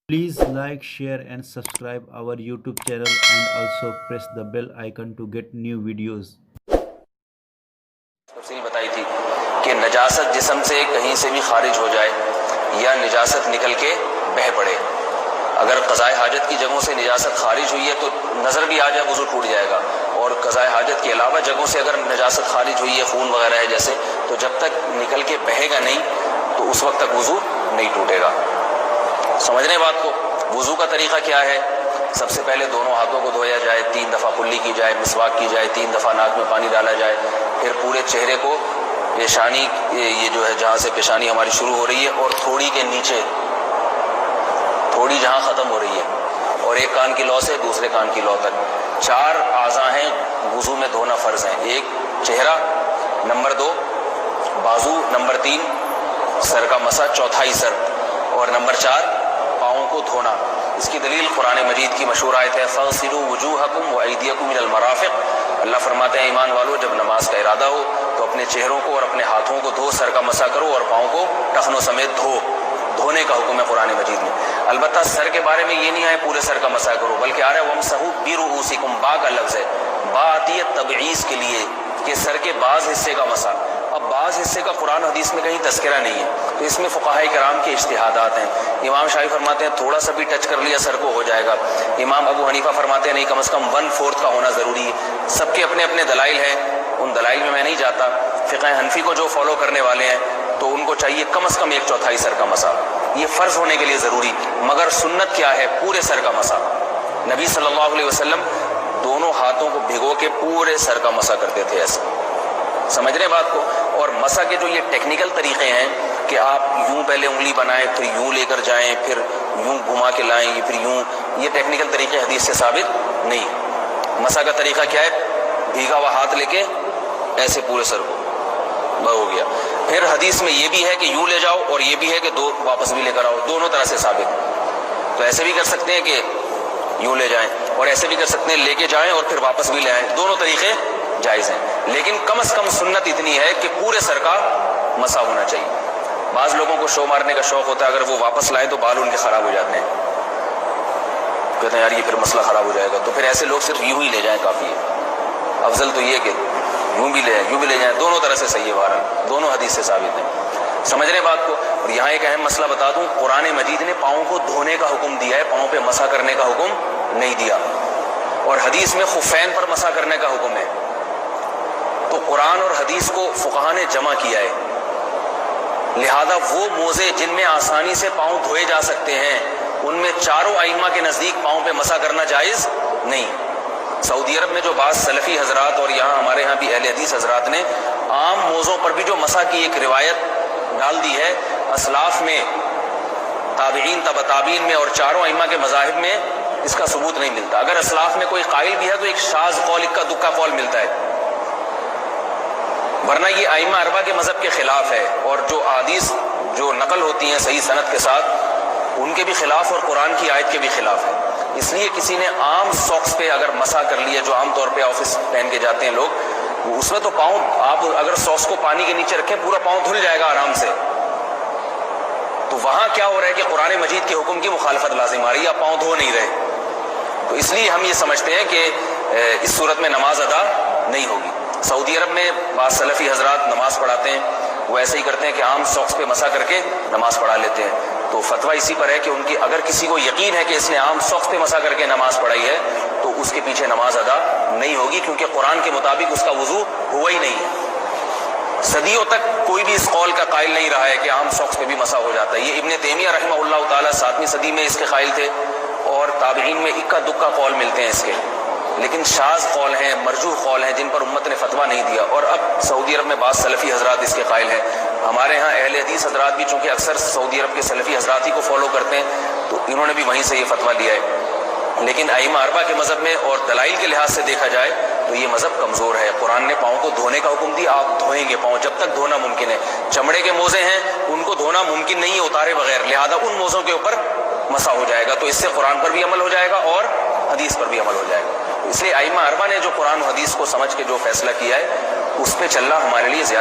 Please like, share and subscribe our YouTube channel and also press the bell icon to get new videos. तफसील बताई थी कि नजासत जिस्म से कहीं से भी खारिज हो जाए या निजासत निकल के बह पड़े, अगर क़ज़ाए हाजत की जगहों से निजासत खारिज हुई है तो नज़र भी आ जाए वज़ू टूट जाएगा, और क़ज़ाए हाजत के अलावा जगहों से अगर निजासत खारिज हुई है, खून वगैरह है जैसे, तो जब तक निकल के बहेगा नहीं तो उस वक्त तक वज़ू नहीं टूटेगा। समझ रहे बात को? वज़ू का तरीक़ा क्या है? सबसे पहले दोनों हाथों को धोया जाए, 3 दफ़ा कुल्ली की जाए, मिसवाक की जाए, 3 दफ़ा नाक में पानी डाला जाए, फिर पूरे चेहरे को पेशानी, ये जो है जहाँ से पेशानी हमारी शुरू हो रही है और थोड़ी के नीचे, थोड़ी जहाँ ख़त्म हो रही है, और एक कान की लौ से दूसरे कान की लौ तक 4 आज़ा हैं वज़ू में धोना फ़र्ज़ हैं। 1 चेहरा, नंबर 2 बाजू, नंबर 3 सर का मसा, चौथाई सर, और नंबर 4 पाँव को धोना। इसकी दलील कुरान मजीद की मशहूर आयत है, फ़ग़सिलू वुजूहकुम व अयदियकुम इलल मराफ़िक़। अल्लाह फरमाते हैं, ईमान वालों, जब नमाज का इरादा हो तो अपने चेहरों को और अपने हाथों को धो, सर का मसा करो और पाँव को टखनों समेत धोने का हुक्म है कुरान मजीद में। अलबत्ता सर के बारे में ये नहीं आया पूरे सर का मसा करो, बल्कि आ रहा है वमसहू बिरुऊसिकुम, बा का लफ्ज़ है, बा आती है तबईज़ के लिए कि सर के बाज़ हिस्से का मसा। अब बाज़ हिस्से का कुरान हदीस में कहीं तज़किरा नहीं है, तो इसमें फ़ुक़हाए किराम के इज्तिहादात हैं। इमाम शाफ़ी फरमाते हैं थोड़ा सा भी टच कर लिया सर को हो जाएगा। इमाम अबू हनीफ़ा फरमाते हैं नहीं, कम से कम 1/4 का होना ज़रूरी है। सबके अपने अपने दलाइल हैं, उन दलाइल में मैं नहीं जाता। फ़िक़्ह हनफ़ी को जो फॉलो करने वाले हैं तो उनको चाहिए कम से कम 1/4 सर का मसा, ये फ़र्ज़ होने के लिए ज़रूरी। मगर सुन्नत क्या है? पूरे सर का मसा। नबी सल्लल्लाहु अलैहि वसल्लम दोनों हाथों को भिगो के पूरे सर का मसा करते थे ऐसे। समझ रहे बात को? और मसा के जो ये टेक्निकल तरीक़े हैं कि आप यूं पहले उंगली बनाएं, फिर यूं लेकर जाएं, फिर यूं घुमा के लाएं, फिर यूं, ये टेक्निकल तरीक़े हदीस से साबित नहीं। मसा का तरीक़ा क्या है? भीगा हुआ हाथ लेके ऐसे पूरे सर को हो गया। फिर हदीस में ये भी है कि यूं ले जाओ, और ये भी है कि दो वापस भी लेकर आओ, दोनों तरह से साबित। तो ऐसे भी कर सकते हैं कि यूं ले जाएं, और ऐसे भी कर सकते हैं लेके जाएं और फिर वापस भी ले आएं, दोनों तरीक़े जायज़ हैं। लेकिन कम से कम सुन्नत इतनी है कि पूरे सर का मसा होना चाहिए। बाज़ लोगों को शो मारने का शौक़ होता है, अगर वो वापस लाए तो बाल उनके ख़राब हो जाते हैं, कहते हैं यार ये फिर मसला ख़राब हो जाएगा, तो फिर ऐसे लोग सिर्फ यूं ही ले जाएं, काफ़ी है। अफजल तो ये कि यूं भी ले जाएं, यूं भी ले जाएं, दोनों तरह से सही है, बहरहाल दोनों हदीस से साबित है। समझ रहे बात को? और यहाँ एक अहम मसला बता दूँ, कुरान मजीद ने पाँव को धोने का हुक्म दिया है, पाँव पे मसा करने का हुक्म नहीं दिया। और हदीस में खुफ़ैन पर मसा करने का हुक्म है। तो कुरान और हदीस को फुक़हा ने जमा किया है, लिहाजा वो मोज़े जिनमें आसानी से पाँव धोए जा सकते हैं उनमें चारों आइम्मा के नज़दीक पाँव पे मसा करना जायज़ नहीं। सऊदी अरब में जो बाज़ सलफ़ी हज़रात और यहाँ हमारे यहाँ भी अहले हदीस हज़रात ने आम मोज़ों पर भी जो मसा की एक रिवायत डाल दी है, असलाफ़ में, ताबीन, तबा ताबीन में और चारों आइम्मा के मज़ाहिब में इसका सबूत नहीं मिलता। अगर असलाफ़ में कोई काइल भी है तो एक शाज़ कौल, इक्का दुक्का कौल मिलता है, वरना ये आइम्मा अरबा के मज़हब के ख़िलाफ़ है। और जो हदीस जो नकल होती हैं सही सनद के साथ, उनके भी ख़िलाफ़ और कुरान की आयत के भी ख़िलाफ़ है। इसलिए किसी ने आम सॉक्स पे अगर मसा कर लिया, जो आम तौर पे ऑफिस पहन के जाते हैं लोग, उसमें तो पाँव, आप अगर सॉक्स को पानी के नीचे रखें पूरा पाँव धुल जाएगा आराम से। तो वहाँ क्या हो रहा है कि कुरान मजीद के हुक्म की मुखालफत लाजिम आ रही है, आप पाँव धो नहीं रहे। तो इसलिए हम ये समझते हैं कि इस सूरत में नमाज अदा नहीं होगी। सऊदी अरब में बाज़ सलफ़ी हज़रात नमाज़ पढ़ाते हैं, वो ऐसे ही करते हैं कि आम सॉक्स पे मसा करके नमाज़ पढ़ा लेते हैं। तो फतवा इसी पर है कि उनकी, अगर किसी को यकीन है कि इसने आम सॉक्स पे मसा करके नमाज़ पढ़ाई है तो उसके पीछे नमाज अदा नहीं होगी, क्योंकि कुरान के मुताबिक उसका वज़ू हुआ ही नहीं है। सदियों तक कोई भी इस कौल का कायल नहीं रहा है कि आम सॉक्स पे भी मसा हो जाता है। ये इब्न तैमिया रहमहुल्लाह ताला 7वीं सदी में इसके कायल थे, और ताबीन में इक्का दुक्का कौल मिलते हैं इसके, लेकिन शाज़ कौल हैं, मरजूह कौल हैं, जिन पर उम्मत ने फतवा नहीं दिया। और अब सऊदी अरब में बाज़ सलफ़ी हज़रात इसके कायल हैं। हमारे यहाँ अहले हदीस हज़रात भी चूँकि अक्सर सऊदी अरब के सलफ़ी हज़रात ही को फॉलो करते हैं, तो इन्होंने भी वहीं से ये फतवा लिया है। लेकिन आइम्मा अरबा के मज़हब में और दलाइल के लिहाज से देखा जाए तो ये मज़हब कमज़ोर है। कुरान ने पाँव को धोने का हुक्म दिया, आप धोएंगे पाँव जब तक धोना मुमकिन है। चमड़े के मोज़े हैं, उनको धोना मुमकिन नहीं है उतारे बगैर, लिहाजा उन मोज़ों के ऊपर मसा हो जाएगा। तो इससे कुरान पर भी अमल हो जाएगा और हदीस पर भी अमल हो जाएगा। इसलिए आइम्मा अरबा ने जो कुरान हदीस को समझ के जो फैसला किया है, उस पर चलना हमारे लिए ज़्यादा